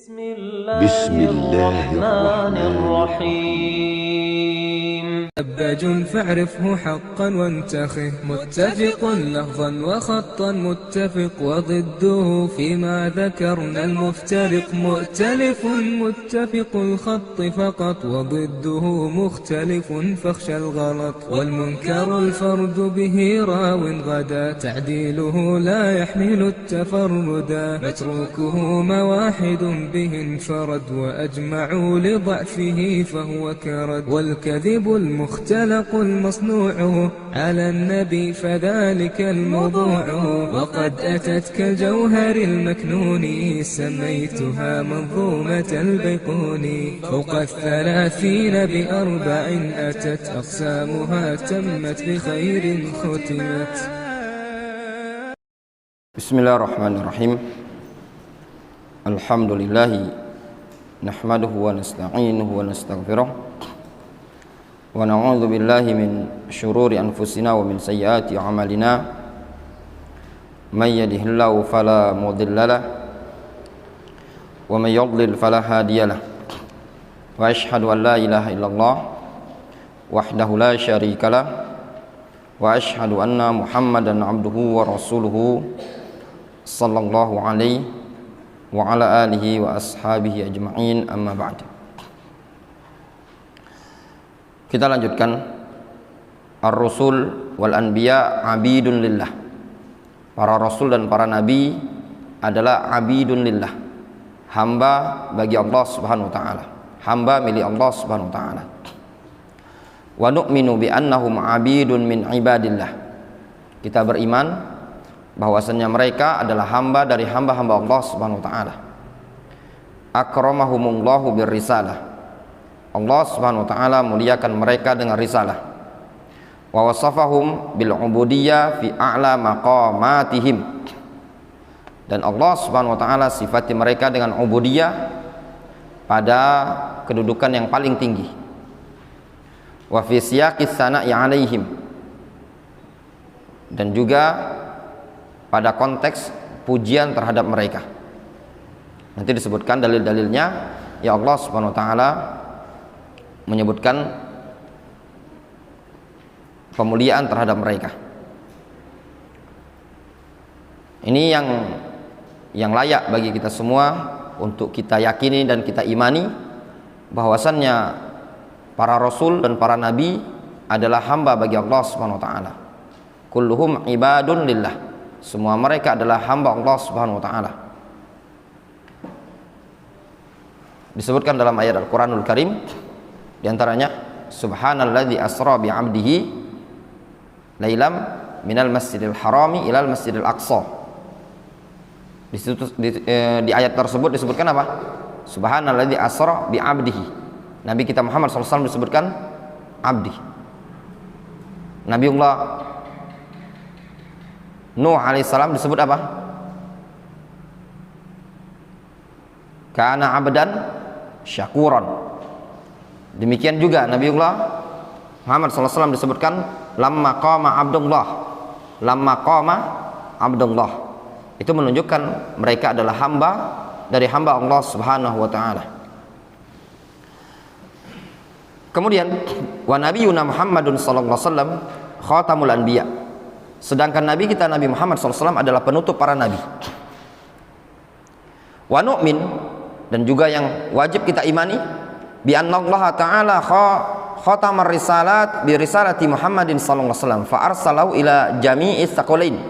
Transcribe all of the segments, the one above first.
بسم الله الرحمن الرحيم. أبج فاعرفه حقا وانتخه، متفق لفظا وخطا متفق، وضده فيما ذكرنا المفترق، مؤتلف متفق الخط فقط، وضده مختلف فاخشى الغلط، والمنكر الفرد به راو غدا، تعديله لا يحمل التفردا، متروكه مواحد به انفرد، وأجمعوا لضعفه فهو كرد، والكذب المختلق المصنوع على النبي فذلك الموضوع، وقد أتت كالجوهر المكنون سميتها منظومة البيقوني، فوق 30 بأربع أتت أقسامها تمت بخير ختمت. بسم الله الرحمن الرحيم. الحمد لله نحمده ونستعينه ونستغفره ونعوذ بالله من شرور أنفسنا ومن سيئات أعمالنا، من يهده الله فلا مضل له ومن يضلل فلا هادي له، وأشهد أن لا إله إلا الله وحده لا شريك له، وأشهد أن محمدا عبده ورسوله صلى الله عليه وعلى آله وأصحابه أجمعين. أما بعد. Kita lanjutkan Ar-Rusul wal Anbiya abidun lillah. Para rasul dan para nabi adalah abidun lillah, hamba bagi Allah Subhanahu wa taala, hamba milik Allah Subhanahu wa taala. Wa nu'minu bi annahum abidun min ibadillah. Kita beriman bahwasanya mereka adalah hamba dari hamba-hamba Allah Subhanahu wa taala. Akramahumullahu birrisalah. Allah Subhanahu wa taala muliakan mereka dengan risalah. Wa wasafahum bil ubudiyyah fi a'la maqamatihim. Dan Allah Subhanahu wa taala sifati mereka dengan ubudiyah pada kedudukan yang paling tinggi. Wa fi siyaqis sana'i 'alaihim. Dan juga pada konteks pujian terhadap mereka. Nanti disebutkan dalil-dalilnya. Ya Allah Subhanahu wa taala menyebutkan pemuliaan terhadap mereka. Ini yang layak bagi kita semua untuk kita yakini dan kita imani bahwasannya para rasul dan para nabi adalah hamba bagi Allah Subhanahu wa taala. Kulluhum ibadun lillah. Semua mereka adalah hamba Allah Subhanahu wa taala. Disebutkan dalam ayat Al-Qur'anul Karim, di antaranya subhanalladzi asra bi 'abdihi lailam minal masjidil harami ilal masjidil aqsa. Di ayat tersebut disebutkan apa? Subhanalladzi asra bi 'abdihi. Nabi kita Muhammad SAW disebutkan abdi. Nabiullah Nuh alaihissalam disebut apa? Kana 'abdan syakuran. Demikian juga Nabiullah Muhammad SAW disebutkan lamma qama abdullah. Itu menunjukkan mereka adalah hamba dari hamba Allah Subhanahu wa taala. Kemudian wa nabiyuna Muhammadun sallallahu alaihi wasallam khatamul anbiya. Sedangkan nabi kita Nabi Muhammad SAW adalah penutup para nabi. Wa nu'min, dan juga yang wajib kita imani, bi anna Allah ta'ala khatamar risalat bi risalati Muhammadin sallallahu alaihi wasallam fa arsalahu ila jami'is tsaqalain.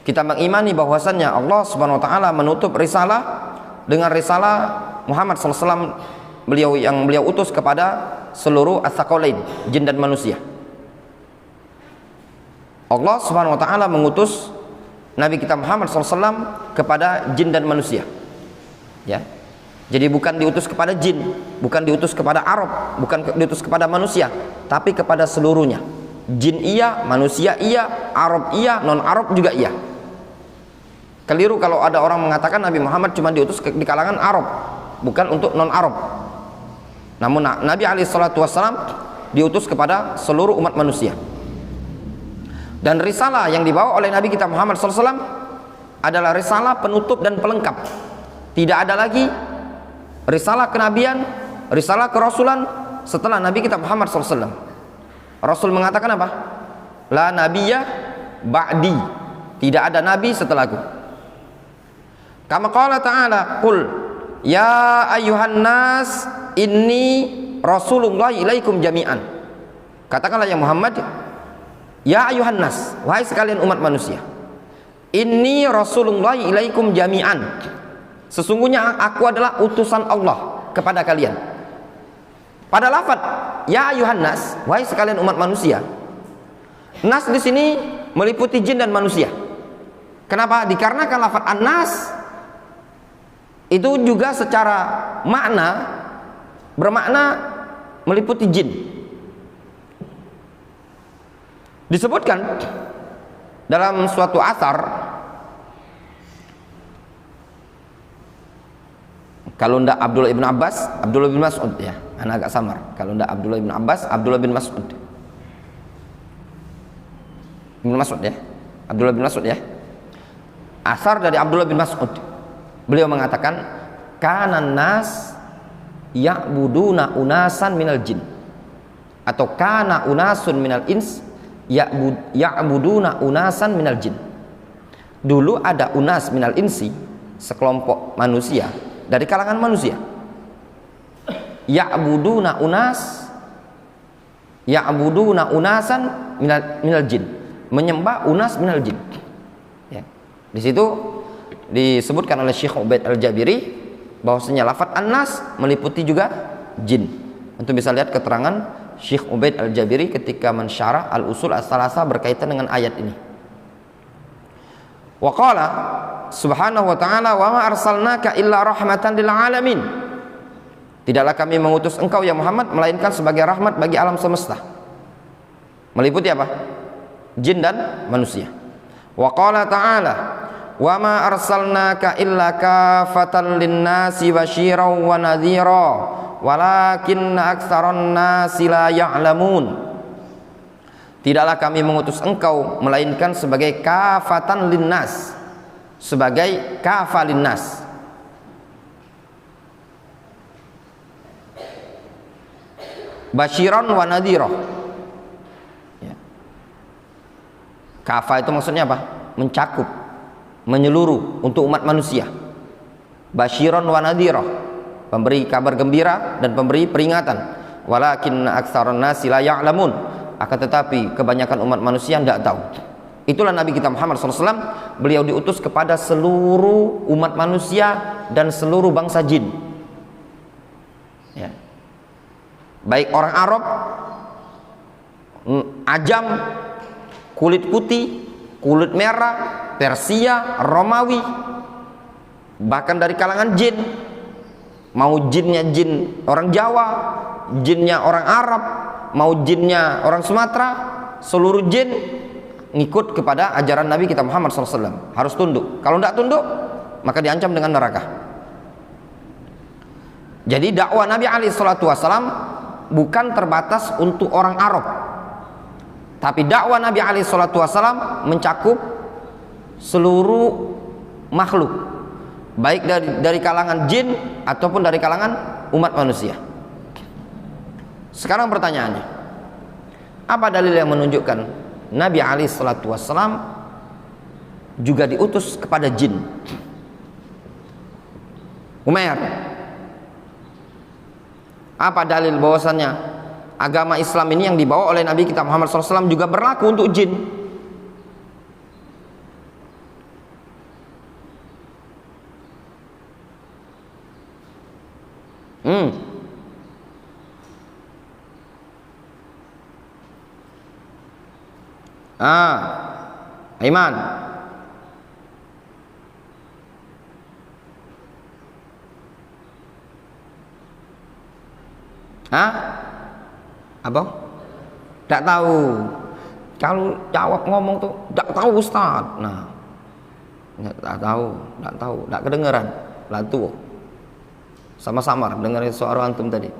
Kita mengimani bahwasannya Allah Subhanahu wa taala menutup risalah dengan risalah Muhammad sallallahu alaihi wasallam, beliau utus kepada seluruh as-tsaqalain, jin dan manusia. Allah Subhanahu wa taala mengutus Nabi kita Muhammad sallallahu alaihi wasallam kepada jin dan manusia. Ya. Jadi bukan diutus kepada jin, bukan diutus kepada Arab, bukan diutus kepada manusia, tapi kepada seluruhnya. Jin iya, manusia iya, Arab iya, non-Arab juga iya. Keliru kalau ada orang mengatakan Nabi Muhammad cuma diutus di kalangan Arab, bukan untuk non-Arab. Namun Nabi SAW diutus kepada seluruh umat manusia. Dan risalah yang dibawa oleh Nabi kita Muhammad SAW adalah risalah penutup dan pelengkap. Tidak ada lagi risalah kenabian, risalah kerasulan setelah Nabi kita Muhammad SAW. Rasul mengatakan apa? La nabiyya ba'di, tidak ada nabi setelahku. Kama qala ta'ala, qul ya ayyuhan nas inni rasulullah ilaikum jami'an. Katakanlah ya Muhammad, ya ayyuhan nas, wahai sekalian umat manusia, inni rasulullah ilaikum jami'an, sesungguhnya aku adalah utusan Allah kepada kalian. Pada lafaz ya ayyuhan nas, wahai sekalian umat manusia, nas di sini meliputi jin dan manusia. Kenapa? Dikarenakan lafaz an-nas itu juga secara makna bermakna meliputi jin. Disebutkan dalam suatu athar, kalau ndak Abdullah bin Abbas, Abdullah bin Mas'ud ya, anak agak samar. Kalau ndak Abdullah bin Abbas, Abdullah bin Mas'ud. Bin Mas'ud ya, Abdullah bin Mas'ud ya. Athar dari Abdullah bin Mas'ud. Beliau mengatakan, kanan nas ya'buduna unasan minal jin, atau kana unasun minal ins ya'buduna unasan minal jin. Dulu ada unas minal insi, sekelompok manusia dari kalangan manusia, ya'buduna unasan minal jin, menyembah unas minal jin ya. Di situ disebutkan oleh Syekh Ubaid Al-Jabiri bahwasanya lafaz an-nas meliputi juga jin. Untuk bisa lihat keterangan Syekh Ubaid Al-Jabiri ketika mensyarah al-usul as-salasa berkaitan dengan ayat ini. Wa qala subhanahu wa ta'ala, wa ma arsalnaka illa rahmatan lil alamin, tidaklah kami mengutus engkau ya Muhammad melainkan sebagai rahmat bagi alam semesta, meliputi apa? Jin dan manusia. Wa qala ta'ala, wa ma arsalnaka illa kafatan linnasi basyiran wa nadhira walakinna aktsaran nasi la ya'lamun, tidaklah kami mengutus engkau melainkan sebagai kafatan linnas, sebagai kafa linnas, basyiran wa nadhira ya. Kafa itu maksudnya apa? Mencakup, menyeluruh untuk umat manusia. Basyiran wa nadhira, pemberi kabar gembira dan pemberi peringatan. Walakinna aktsaran nasi la ya'lamun, akan tetapi kebanyakan umat manusia tidak tahu. Itulah Nabi kita Muhammad SAW, beliau diutus kepada seluruh umat manusia dan seluruh bangsa jin ya. Baik orang Arab, Ajam, kulit putih, kulit merah, Persia, Romawi, bahkan dari kalangan jin, mau jinnya jin orang Jawa, jinnya orang Arab, mau jinnya orang Sumatera, seluruh jin ngikut kepada ajaran Nabi kita Muhammad SAW, harus tunduk. Kalau tidak tunduk maka diancam dengan neraka. Jadi dakwah Nabi SAW bukan terbatas untuk orang Arab, tapi dakwah Nabi SAW mencakup seluruh makhluk, baik dari kalangan jin ataupun dari kalangan umat manusia. Sekarang pertanyaannya, apa dalil yang menunjukkan Nabi SAW juga diutus kepada jin? Umair, apa dalil bahwasannya agama Islam ini yang dibawa oleh Nabi kita Muhammad SAW juga berlaku untuk jin? Aiman, Abang? Tidak tahu. Kalau jawab ngomong tuh tidak tahu Ustaz. Nah, tidak tahu, tidak kedengeran. Lantu, sama-sama dengerin suara antum tadi.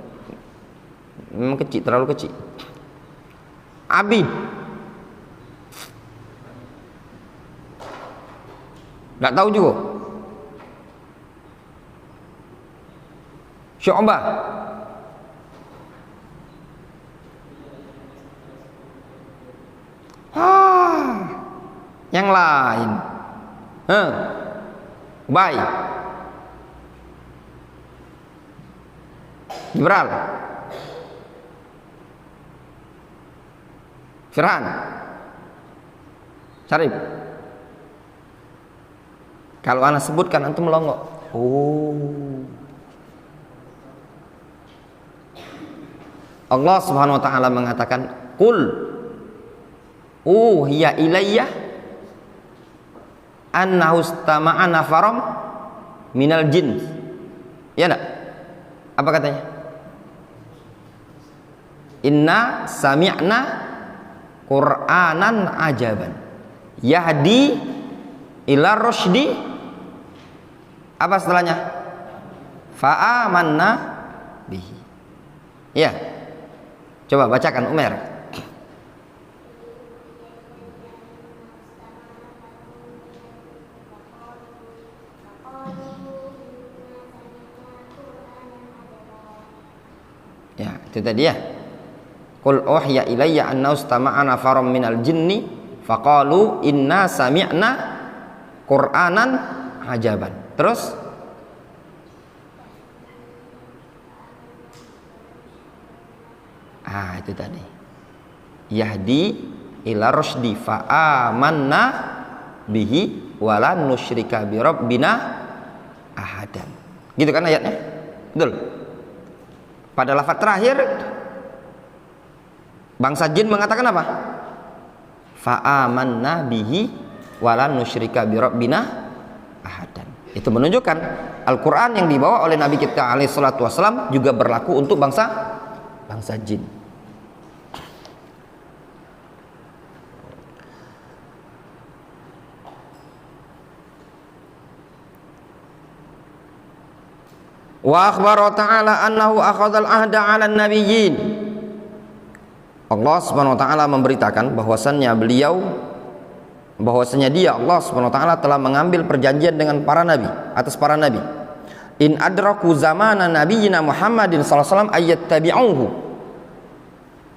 Memang kecil, terlalu kecil. Abi, tidak tahu juga. Syu'bah. Yang lain. Baik. Jibril. Firhan. Syarif. Kalau ana sebutkan antum melongo. Oh. Allah Subhanahu wa taala mengatakan, "Qul uhiya ilayya annahu istama'a nafaram minal jin." Ya enggak? Apa katanya? Inna sami'na Qur'anan ajaban yahdi ila rusydi. Apa setelahnya? Fa'amanna bihi. Ya. Coba bacakan Umar. Ya, itu tadi ya. Qul uhiya ilayya annahu istama'a nafarum minal jinni faqalu inna sami'na Qur'anan ajaban. Terus itu tadi. Yahdi ila rusdi fa amanna bihi walan nusyrika bi rabbina ahadan. Gitu kan ayatnya? Betul. Pada lafaz terakhir bangsa jin mengatakan apa? Fa amanna bihi walan nusyrika bi rabbina ahadan. Itu menunjukkan Al-Qur'an yang dibawa oleh Nabi kita alaihi salatu wasallam juga berlaku untuk bangsa jin. Wa akhbara ta'ala annahu akhadhal ahda 'alan nabiyyin. Allah Subhanahu wa taala memberitakan bahwasannya dia Allah Subhanahu wa taala telah mengambil perjanjian dengan para nabi, atas para nabi. In adraku zamana nabiyina Muhammadin sallallahu alaihi wasallam ayyattabi'uhu.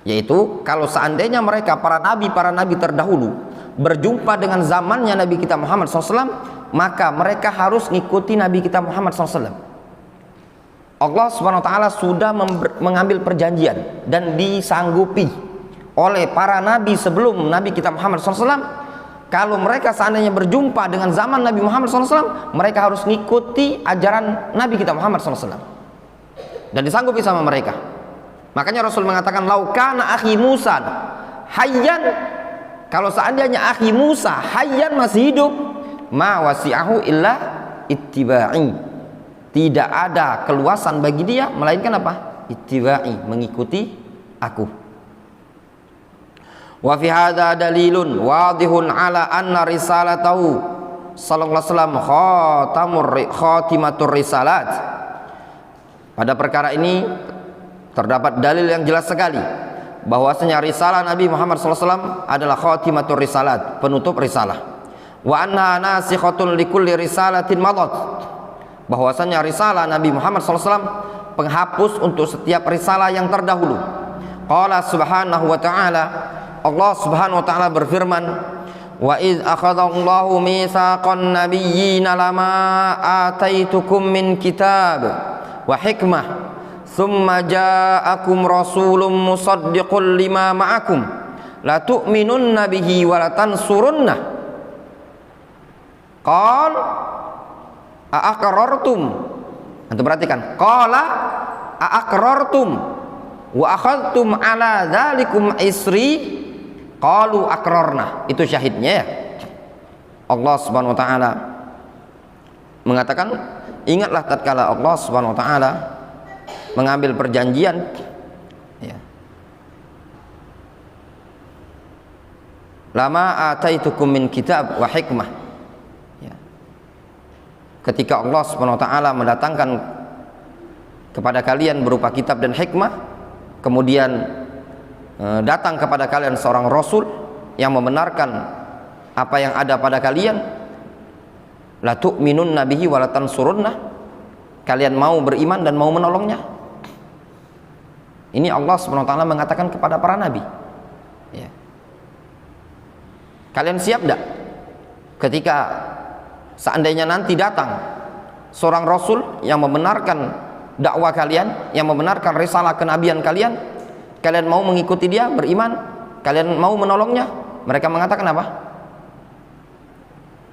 Yaitu kalau seandainya mereka para nabi terdahulu berjumpa dengan zamannya Nabi kita Muhammad SAW, maka mereka harus ngikuti Nabi kita Muhammad SAW. Allah Subhanahu wa taala sudah mengambil perjanjian dan disanggupi oleh para nabi sebelum Nabi kita Muhammad SAW. Kalau mereka seandainya berjumpa dengan zaman Nabi Muhammad SAW, mereka harus ngikuti ajaran Nabi kita Muhammad SAW dan disanggupi sama mereka. Makanya Rasul mengatakan, laukana akhi Musa hayyan, kalau seandainya akhi Musa hayyan masih hidup, ma wasi'ahu illa ittiba'i, tidak ada keluasan bagi dia melainkan apa? Ittiba'i, mengikuti aku. Wa fi hadza dalilun wadihun ala anna risalatahu sallallahu alaihi wasallam khatimatur risalat. Pada perkara ini terdapat dalil yang jelas sekali bahwasanya risalah Nabi Muhammad SAW adalah khatimatur risalat, penutup risalah. Wa anna nasikhatun likulli risalatin madat, bahwasanya risalah Nabi Muhammad SAW penghapus untuk setiap risalah yang terdahulu. Qala subhanahu wa ta'ala, Allah Subhanahu wa ta'ala berfirman, wa iz akhadallahu mitsaqan nabiyyina lama ataitukum min kitab wa hikmah thumma ja'akum rasulun musaddiqun lima ma'akum la tu'minunna bihi wa la tansurunnah. Qal a'aqrartum, antum perhatikan, qala a'aqrartum wa akhadtum ala dzalikum isri qalu aqrarna. Itu syahidnya ya. Allah Subhanahu wa taala mengatakan, ingatlah tatkala Allah Subhanahu wa taala mengambil perjanjian ya, lama ataitukum min kitab wa hikmah ya. Ketika Allah Subhanahu wa taala mendatangkan kepada kalian berupa kitab dan hikmah, kemudian datang kepada kalian seorang rasul yang membenarkan apa yang ada pada kalian, la tu'minunna bihi wa la tansurunnah, kalian mau beriman dan mau menolongnya. Ini Allah SWT mengatakan kepada para nabi, ya. Kalian siap tidak ketika seandainya nanti datang seorang rasul yang membenarkan dakwah kalian, yang membenarkan risalah kenabian kalian, kalian mau mengikuti dia, beriman, kalian mau menolongnya? Mereka mengatakan apa?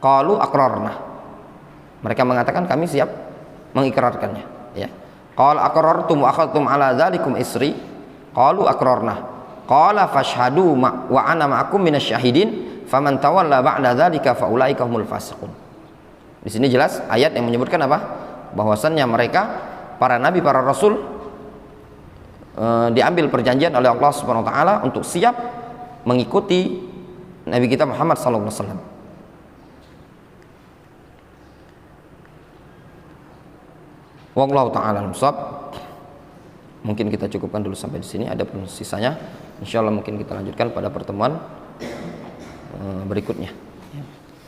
Qalu aqrarna. Mereka mengatakan kami siap mengikrarkannya, ya. Qala aqrartum wa akhadtum ala dzalikum isri? Qalu aqrarna. Qala fashhadu wa ana ma'akum minasyahidin faman tawalla ba'da dzalika faulaika humul fasiqun. Di sini jelas ayat yang menyebutkan apa? Bahwasannya mereka para nabi, para rasul diambil perjanjian oleh Allah Subhanahu wa taala untuk siap mengikuti Nabi kita Muhammad sallallahu alaihi wasallam. Wallahu ta'ala alam shawab. Mungkin kita cukupkan dulu sampai di sini. Ada pun sisanya insyaallah mungkin kita lanjutkan pada pertemuan berikutnya.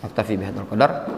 Aktafi bihadzal qadar.